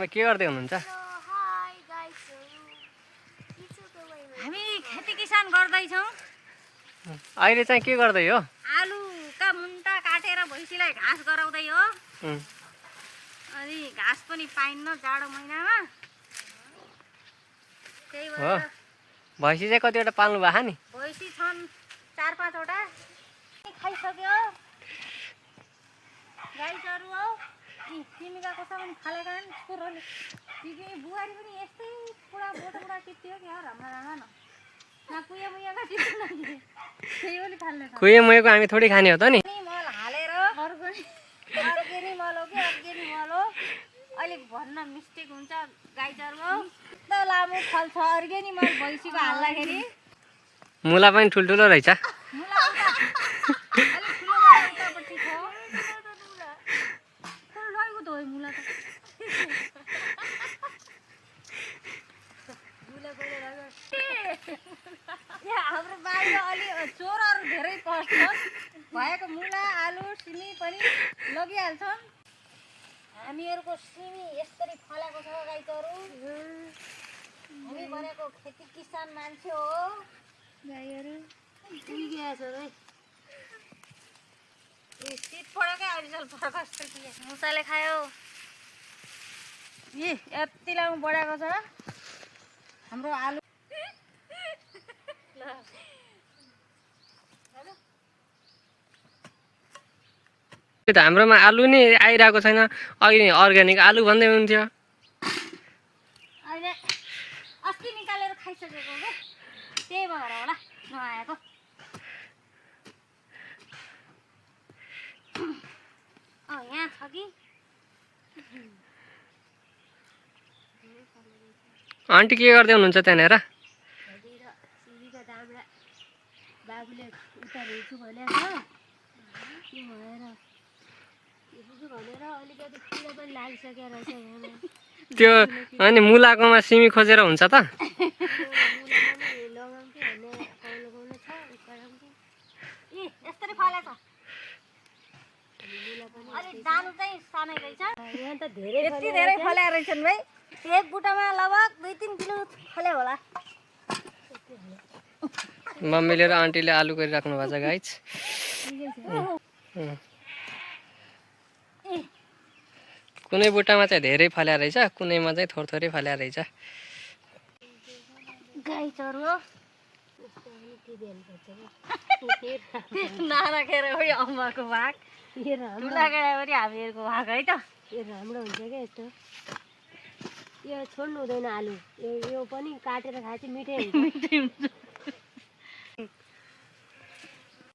तपाईँ के गर्दै हुनुहुन्छ? हामी खेती किसान गर्दैछौँ। अहिले चाहिँ के गर्दै हो? आलुका मुन्टा काटेर भैँसीलाई घाँस गराउँदै हो। अनि घाँस पनि पाइन्न जाडो महिनामा, त्यही हो। भएर भैँसी चाहिँ कतिवटा पाल्नु भएको नि? भैँसी छन् 4-5 वटा। खाइसक्यो गाई चरु हो। तिमीका कसै पनि फालेका कुरोले बुहारी पनि यस्तै पुरा बोटो टिप्थ्यो क्या राम्रो राम्रो न कुया मुयाका टिप्नु त्यही पनि फाल्ने छ। कुहे मुहेको हामी थोडी खाने हो त नि। मल हालेर अर्ग्यानिक मल हो कि अर्ग्यानिक मल हो, अलिक भन्न मिस्टेक हुन्छ। गाई चरु हो त लामो फल्छ अर्ग्यानिक मल भैँसीको हाल्दाखेरि। मुला पनि ठुल्ठुलो रहेछ। मुला उता अलिक ठुलो गरेर उतापट्टि छ। रहेको त हो मुला त। हाम्रो बारीमा अलि चोरहरू धेरै पस्छन्, भएको मुला आलु सिमी पनि लगिहाल्छन्। हामीहरूको सिमी यसरी फलेको छ गाई चरु। हामी भनेको खेती किसान मान्छे हो। गाईहरू शीत पड्यो क्या अहिले फर्क जस्तो कि मुसाले खायो। यति लामो बढाएको छ हाम्रो आलु। त हाम्रोमा आलु नै आइरहेको छैन। अघि नै अर्ग्यानिक आलु भन्दै हुन्थ्यो। अहिले अस्ति निकालेर खाइसकेको क्या, त्यही भएर होला नआएको। यहाँ छ कि आन्टी के गर्दै हुनुहुन्छ त्यहाँनिर? सिमीको दामलाई बाबुले उता हेर्छु भनेको छ, त्यो भनेर अलिकति किरा पनि लागिसकेको रहेछ। त्यो अनि मुलाकोमा सिमी खोजेर हुन्छ त? यस्तरी फलेछ। अलिक दाम चाहिँ सानै रहेछ। यहाँ त यति धेरै फल्या रहेछन् भाइ। एक बुटामा लगभग 2-3 किलो फल्यो होला। मम्मीले र आन्टीले आलु गरिराख्नु भएको छ गाइज। कुनै बुट्टामा चाहिँ धेरै फल्या रहेछ, कुनैमा चाहिँ थोरै फल्या रहेछ। गाई चरु हो नराखेर उयो अम्माको भाग ठुलाकेर पनि हामीहरूको भाग है त। यो राम्रो हुन्छ क्या यस्तो। यो छोड्नु हुँदैन आलु। यो पनि काटेर खाए चाहिँ मिठै हुन्छ।